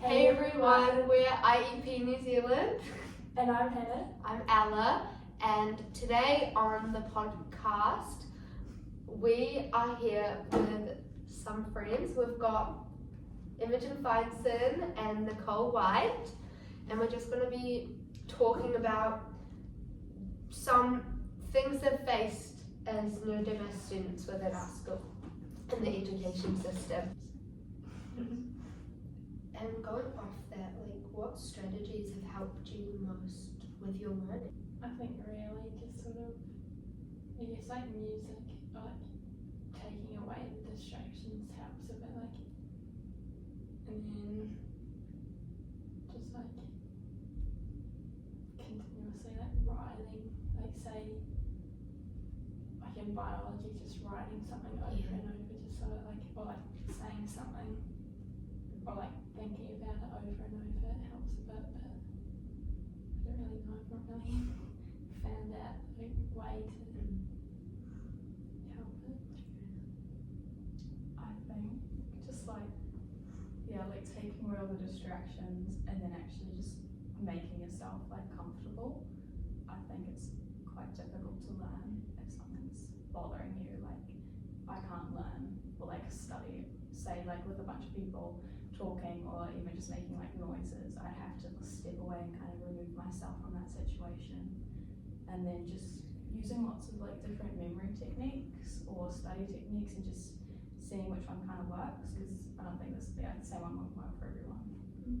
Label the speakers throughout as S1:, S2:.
S1: Hey everyone, we're IEP New Zealand.
S2: And I'm Hannah.
S1: I'm Ella, and today on the podcast we are here with some friends. We've got Imogen Feinson and Nicole White, and we're just going to be talking about some things they've faced as neurodiverse students within our school and the education system. And going off that, like, what strategies have helped you most with your learning?
S2: I think really just sort of, I guess like music, like taking away the distractions helps a bit, like, and then just like continuously like writing, like say, like in biology, just writing something over and over, just sort of like, or like saying something, or like thinking about it over and over, it helps a bit, but I don't really know, I've not really found out a way to help it.
S3: I think just like, like taking away all the distractions and then actually just making yourself like comfortable. I think it's quite difficult to learn if something's bothering you, like I can't learn or like study, say like with a bunch of people talking or even just making like noises. I'd have to step away and kind of remove myself from that situation, and then just using lots of like different memory techniques or study techniques and just seeing which one kind of works, because I don't think the same one won't work for everyone.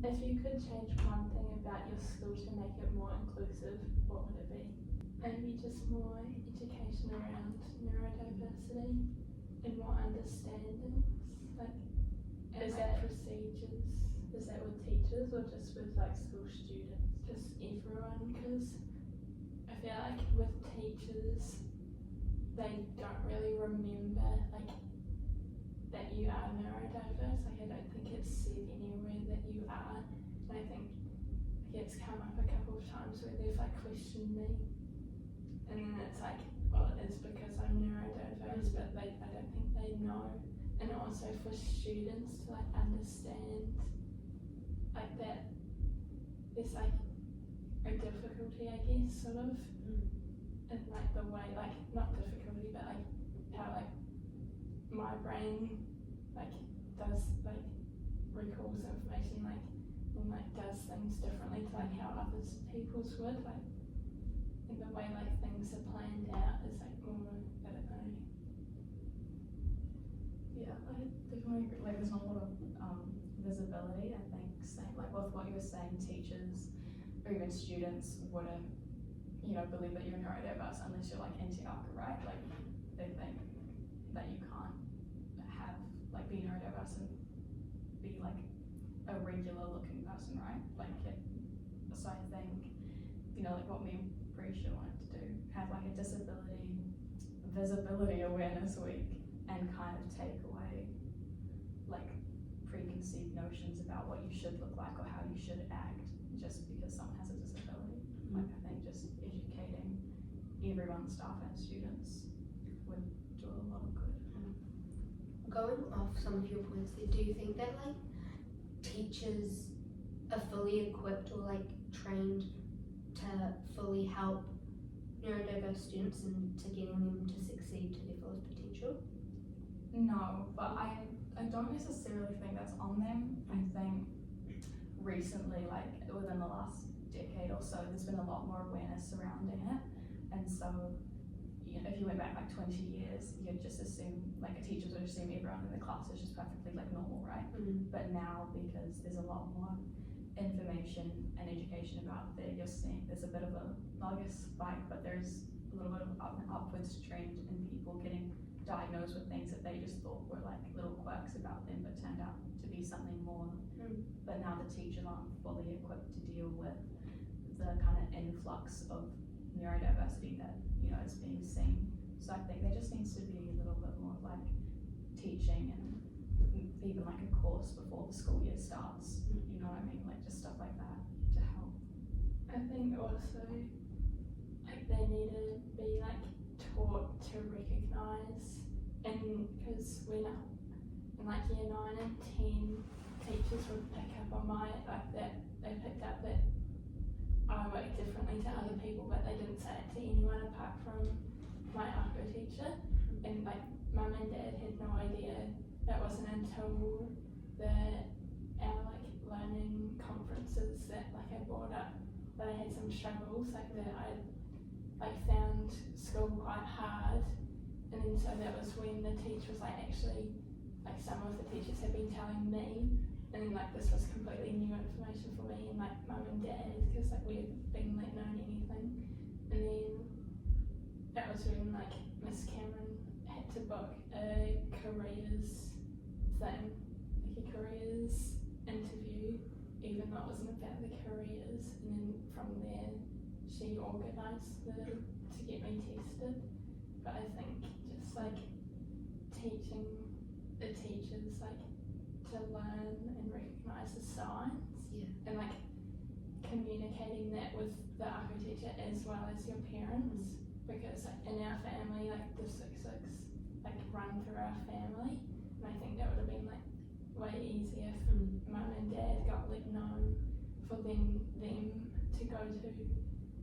S2: If you could change one thing about your school to make it more inclusive, what would it be? Maybe just more education around neurodiversity and more understanding, like, and
S1: Is
S2: like
S1: that-
S2: procedures.
S1: Is that with teachers or just with like school students?
S2: Just everyone, because I feel like with teachers, they don't really remember like that you are neurodiverse. Like I don't think it's said anywhere that you are. And I think it's come up a couple of times where they've like questioned me, and then it's like, well, it is because I'm neurodiverse, but I don't think they know. And also for students to like understand like that there's like a difficulty, I guess, sort of, in like the way, like not difficulty, but like how like my brain like does like recalls information like and like does things differently to like how others people's would, like, and the way like things are planned out is like more, I don't know.
S3: Yeah, I definitely agree. Like there's not a lot of visibility. I think same like with what you were saying, teachers or even students wouldn't, believe that you're neurodiverse unless you're like into ARCA, right? Like they think that you can't be neurodiverse and be like a regular looking person, right? So I think, like what me and Prisha wanted to do, have like a disability visibility awareness week and kind of take away like preconceived notions about what you should look like or how you should act just because someone has a disability. Like I think just educating everyone, staff and students, would do a lot of good.
S1: Going off some of your points there, do you think that like teachers are fully equipped or like trained to fully help neurodiverse students and to getting them to succeed to their fullest potential?
S3: No, but I don't necessarily think that's on them. I think recently, like within the last decade or so, there's been a lot more awareness surrounding it, and so if you went back like 20 years, you'd just assume, like a teacher would assume everyone in the class is just perfectly like normal, right? But now, because there's a lot more information and education about there, you're seeing there's a bit of a, not I guess spike, but there's a little bit of an upwards trend in people getting diagnosed with things that they just thought were like little quirks about them, but turned out to be something more. But now the teachers aren't fully equipped to deal with the kind of influx of neurodiversity that is being seen. So I think there just needs to be a little bit more like teaching and even like a course before the school year starts. You know what I mean? Like just stuff like that to help.
S2: I think also like they need to be like taught to recognise, and because when in like year 9 and 10 teachers would pick up on that they picked up that I work differently to other people, but they didn't say it to anyone apart from my ACO teacher. And like mum and dad had no idea. It wasn't until our like learning conferences that like I brought up that I had some struggles, like that I like found school quite hard. And then so that was when the teacher was like, actually, like some of the teachers had been telling me, and then like this was completely new information for me and like mum and dad, because like we had been like known anything. And then that was when like Miss Cameron had to book a careers thing, like a careers interview, even though it wasn't about the careers. And then from there she organised to get me tested. But I think just like teaching the teachers like to learn and recognise the signs, and like communicating that with the ACO teacher as well as your parents, because like, in our family like the 6-6 like run through our family, and I think that would have been like way easier if mum and dad got like known for them to go to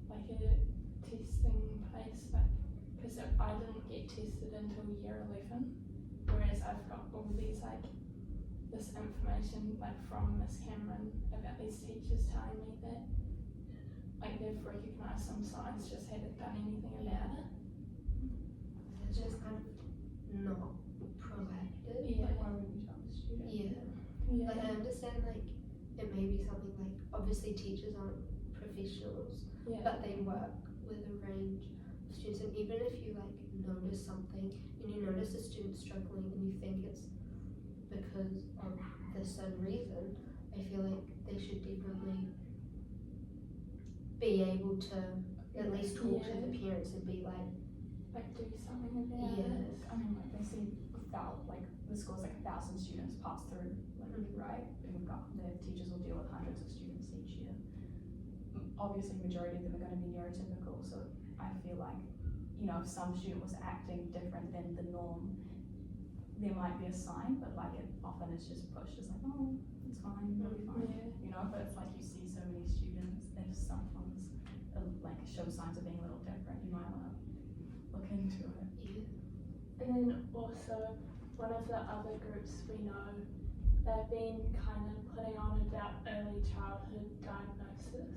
S2: like a testing place, like because I didn't get tested until year 11, whereas I've got all these like this information like from Miss Cameron about these teachers telling me that like they've recognised some signs, just haven't done anything about it.
S1: It's just kind of not proactive.
S2: Yeah.
S3: Like, why would you tell the student?
S1: Yeah. Like I understand like it may be something like obviously teachers aren't professionals, but they work with a range of students, and even if you like notice something and you notice a student struggling and you think it's because of this certain reason, I feel like they should definitely be able to at least talk to the parents and be like
S2: do something about it.
S3: I mean, like they see like the school's like 1,000 students pass through, like right, and we've got the teachers will deal with hundreds of students each year. Obviously, majority of them are going to be neurotypical, so I feel like, you know, if some student was acting different than the norm, there might be a sign, but like it often is just pushed as like, oh, it's fine, it'll be fine, you know. But if like you see so many students, if someone's like show signs of being a little different, you might want to look into it.
S2: And then also, one of the other groups we know, they've been kind of putting on about early childhood diagnosis.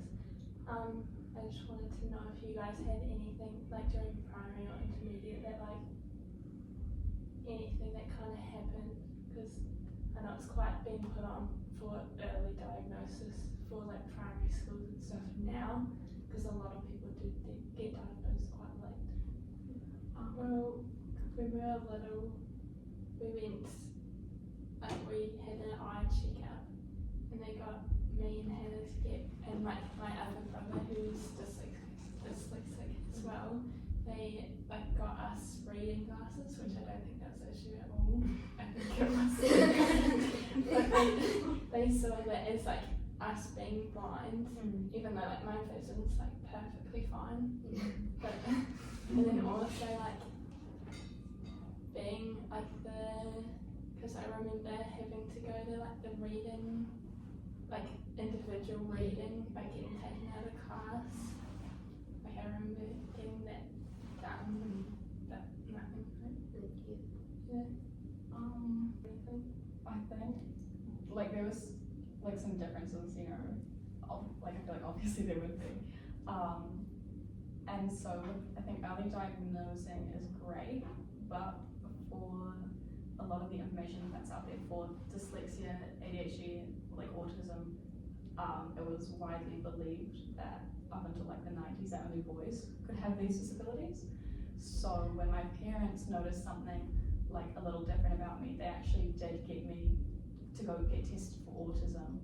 S2: I just wanted to know if you guys had anything like during primary or intermediate that like anything that kind of happened, because I know it's quite been put on for early diagnosis for like primary schools and stuff now, because a lot of people do get diagnosed quite late. Well, when we were little, we had an eye checkup, and they got me and Hannah to get, and my other brother who's dyslexic as well, they like got us reading glasses, which I don't think that's an issue at all. I think it was but they saw that as like us being blind, even though like my vision's like perfectly fine. But and then also like being like because I remember having to go to like the reading, like individual reading, like getting taken out of class. Like I remember getting that done, but nothing. Yeah. Anything?
S3: I think like there was like some differences, you know, like I feel like obviously there would be. And so I think early diagnosing is great, but for a lot of the information that's out there for dyslexia, ADHD, like autism, it was widely believed that up until like the 90s that only boys could have these disabilities. So when my parents noticed something like a little different about me, they actually did get me to go get tested for autism,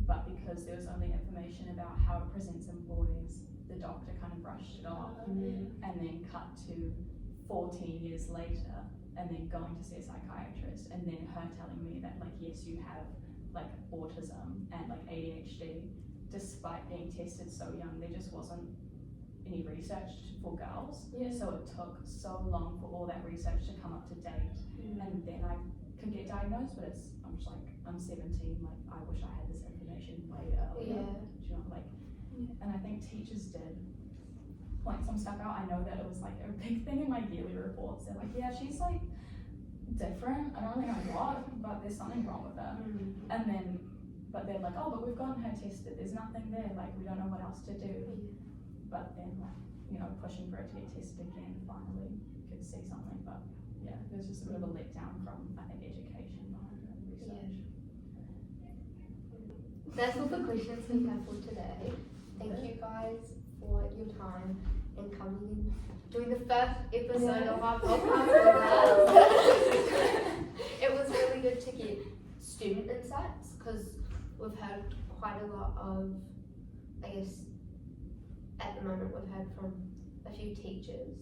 S3: but because there was only information about how it presents in boys, the doctor kind of brushed it off, and then cut to 14 years later, and then going to see a psychiatrist, and then her telling me that like, yes, you have like autism and like ADHD, despite being tested so young. There just wasn't any research for girls, so it took so long for all that research to come up to date, and then I could get diagnosed. But I'm just like, I'm 17, like I wish I had this information way earlier.
S1: Yeah.
S3: Do you know, like, and I think teachers did point some stuff out. I know that it was like a big thing in my yearly reports. They're like, yeah, she's like different. I don't really know what, but there's something wrong with her. And then, but they're like, oh, but we've gotten her tested. There's nothing there. Like, we don't know what else to do. But then, like, you know, pushing for it to get tested again, finally could see something. But yeah, it was just a bit of a letdown from, I think, education behind it and research.
S1: That's all the questions we have for today. Thank you guys for your time and coming in, doing the first episode of our podcast with us. It was really good to get student insights because we've heard quite a lot of, I guess, at the moment we've heard from a few teachers,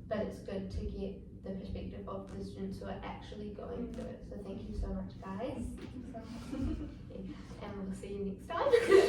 S1: but it's good to get the perspective of the students who are actually going through it. So thank you so much, guys. And we'll see you next time.